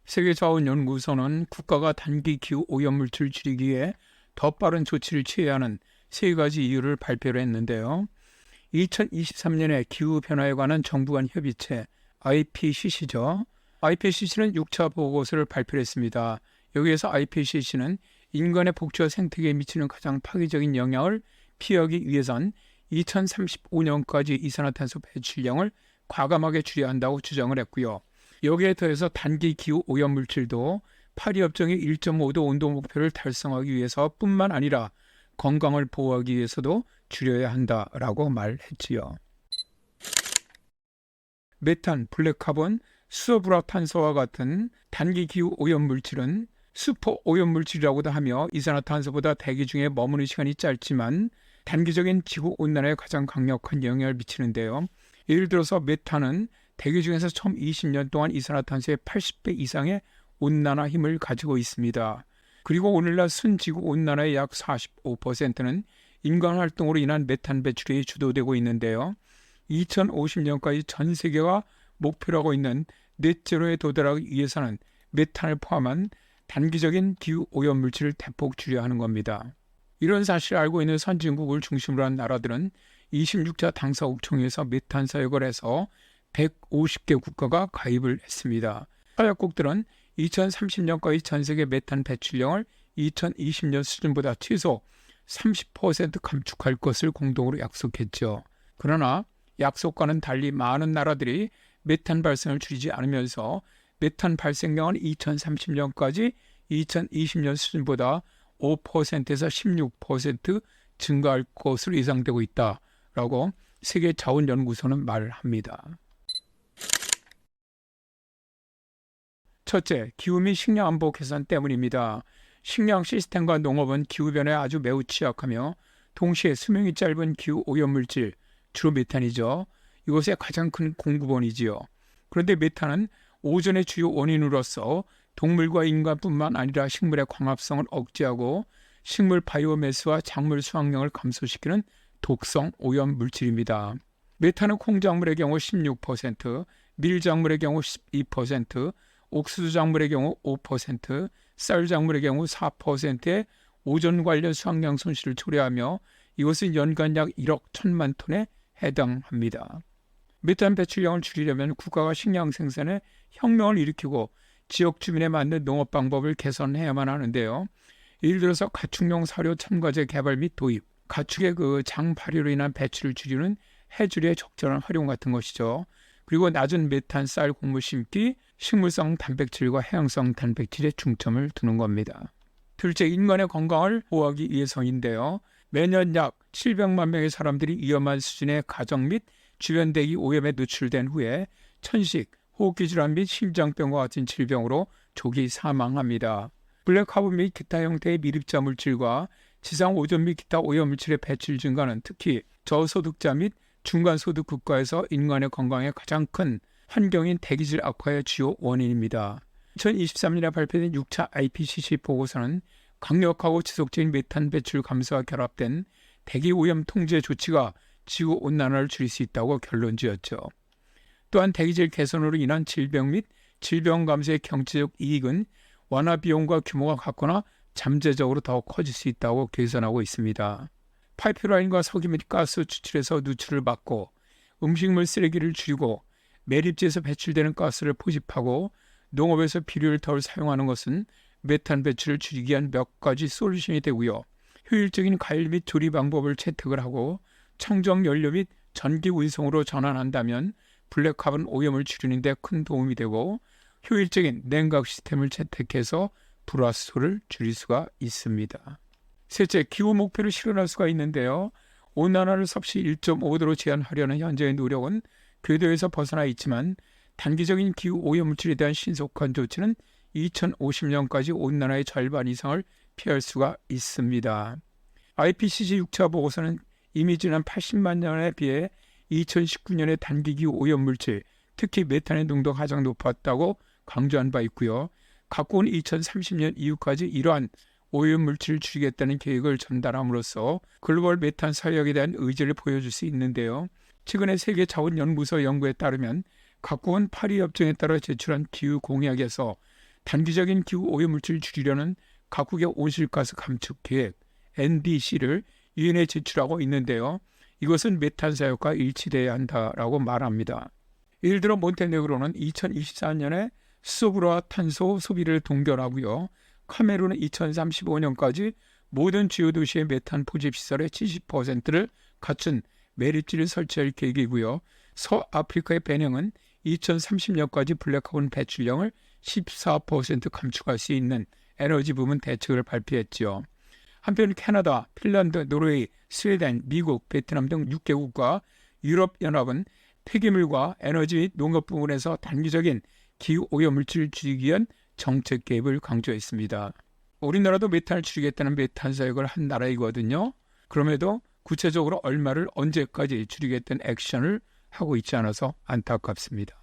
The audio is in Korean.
세계자원연구소는 국가가 단기 기후 오염물질 줄이기 위해 더 빠른 조치를 취해야 하는 세 가지 이유를 발표를 했는데요. 2023년에 기후변화에 관한 정부 간 협의체 IPCC죠. IPCC는 6차 보고서를 발표했습니다. 여기에서 IPCC는 인간의 복지와 생태계에 미치는 가장 파괴적인 영향을 피하기 위해선 2035년까지 이산화탄소 배출량을 과감하게 줄여야 한다고 주장을 했고요. 여기에 더해서 단기 기후 오염물질도 파리협정의 1.5도 온도 목표를 달성하기 위해서뿐만 아니라 건강을 보호하기 위해서도 줄여야 한다라고 말했지요. 메탄, 블랙카본, 수소불화탄소와 같은 단기 기후 오염물질은 슈퍼 오염물질이라고도 하며 이산화탄소보다 대기 중에 머무는 시간이 짧지만 단기적인 지구온난화에 가장 강력한 영향을 미치는데요. 예를 들어서 메탄은 대기 중에서 처음 20년 동안 이산화탄소의 80배 이상의 온난화 힘을 가지고 있습니다. 그리고 오늘날 순지구온난화의 약 45%는 인간 활동으로 인한 메탄 배출이 주도되고 있는데요. 2050년까지 전 세계가 목표로 있는 넷제로에 도달하기 위해서는 메탄을 포함한 단기적인 기후 오염물질을 대폭 줄여야 하는 겁니다. 이런 사실을 알고 있는 선진국을 중심으로 한 나라들은 26차 당사국총회에서 메탄 사역을 해서 150개 국가가 가입을 했습니다. 사역국들은 2030년까지 전 세계 메탄 배출량을 2020년 수준보다 최소 30% 감축할 것을 공동으로 약속했죠. 그러나 약속과는 달리 많은 나라들이 메탄 발생을 줄이지 않으면서 메탄 발생량은 2030년까지 2020년 수준보다 5%에서 16% 증가할 것으로 예상되고 있다라고 세계자원연구소는 말합니다. 첫째, 기후 및 식량 안보 개선 때문입니다. 식량 시스템과 농업은 기후변화에 아주 매우 취약하며 동시에 수명이 짧은 기후 오염물질, 주로 메탄이죠. 이것의 가장 큰 공급원이지요. 그런데 메탄은 오존의 주요 원인으로서 동물과 인간뿐만 아니라 식물의 광합성을 억제하고 식물 바이오매스와 작물 수확량을 감소시키는 독성 오염 물질입니다. 메탄은 콩작물의 경우 16%, 밀작물의 경우 12%, 옥수수 작물의 경우 5%, 쌀 작물의 경우 4%의 오존 관련 수확량 손실을 초래하며 이것은 연간 약 1억 1천만 톤에 해당합니다. 메탄 배출량을 줄이려면 국가가 식량 생산에 혁명을 일으키고 지역 주민에 맞는 농업 방법을 개선해야만 하는데요. 예를 들어서 가축용 사료 첨가제 개발 및 도입, 가축의 장 발효로 인한 배출을 줄이는 해조류의 적절한 활용 같은 것이죠. 그리고 낮은 메탄 쌀 곡물 심기, 식물성 단백질과 해양성 단백질에 중점을 두는 겁니다. 둘째, 인간의 건강을 보호하기 위해서인데요. 매년 약 700만 명의 사람들이 위험한 수준의 가정 및 주변 대기 오염에 노출된 후에 천식, 호흡기 질환 및 심장병과 같은 질병으로 조기 사망합니다. 블랙카본 및 기타 형태의 미립자 물질과 지상 오존 및 기타 오염물질의 배출 증가는 특히 저소득자 및 중간소득 국가에서 인간의 건강에 가장 큰 환경인 대기질 악화의 주요 원인입니다. 2023년에 발표된 6차 IPCC 보고서는 강력하고 지속적인 메탄 배출 감소와 결합된 대기오염 통제 조치가 지구온난화를 줄일 수 있다고 결론지었죠. 또한 대기질 개선으로 인한 질병 및 질병 감소의 경제적 이익은 완화 비용과 규모가 같거나 잠재적으로 더 커질 수 있다고 계산하고 있습니다. 파이프라인과 석유 및 가스 추출에서 누출을 막고 음식물 쓰레기를 줄이고 매립지에서 배출되는 가스를 포집하고 농업에서 비료를 덜 사용하는 것은 메탄 배출을 줄이기 위한 몇 가지 솔루션이 되고요. 효율적인 가열 및 조리 방법을 채택을 하고 청정 연료 및 전기 운송으로 전환한다면 블랙카본 오염을 줄이는 데 큰 도움이 되고 효율적인 냉각 시스템을 채택해서 불화수소를 줄일 수가 있습니다. 셋째, 기후 목표를 실현할 수가 있는데요. 온난화를 섭씨 1.5도로 제한하려는 현재의 노력은 궤도에서 벗어나 있지만 단기적인 기후 오염물질에 대한 신속한 조치는 2050년까지 온난화의 절반 이상을 피할 수가 있습니다. IPCC 6차 보고서는 이미 지난 80만 년에 비해 2019년의 단기 기후 오염물질, 특히 메탄의 농도가 가장 높았다고 강조한 바 있고요. 가까운 2030년 이후까지 이러한 오염물질을 줄이겠다는 계획을 전달함으로써 글로벌 메탄 사역에 대한 의지를 보여줄 수 있는데요. 최근에 세계자원연구소 연구에 따르면 각국은 파리협정에 따라 제출한 기후 공약에서 단기적인 기후 오염물질 줄이려는 각국의 온실가스 감축 계획 NDC를 유엔에 제출하고 있는데요. 이것은 메탄 사역과 일치돼야 한다라고 말합니다. 예를 들어 몬테네그로는 2024년에 수소불화 탄소 소비를 동결하고요. 카메룬은 2035년까지 모든 주요 도시의 메탄 포집 시설의 70%를 갖춘 매립지를 설치할 계획이고요. 서아프리카의 베냉은 2030년까지 블랙카본 배출량을 14% 감축할 수 있는 에너지 부문 대책을 발표했지요. 한편 캐나다, 핀란드, 노르웨이, 스웨덴, 미국, 베트남 등 6개국과 유럽연합은 폐기물과 에너지 및 농업 부문에서 단기적인 기후오염물질 줄이기 위한 정책 개입을 강조했습니다. 우리나라도 메탄을 줄이겠다는 메탄 사역을 한 나라이거든요. 그럼에도 구체적으로 얼마를 언제까지 줄이겠다는 액션을 하고 있지 않아서 안타깝습니다.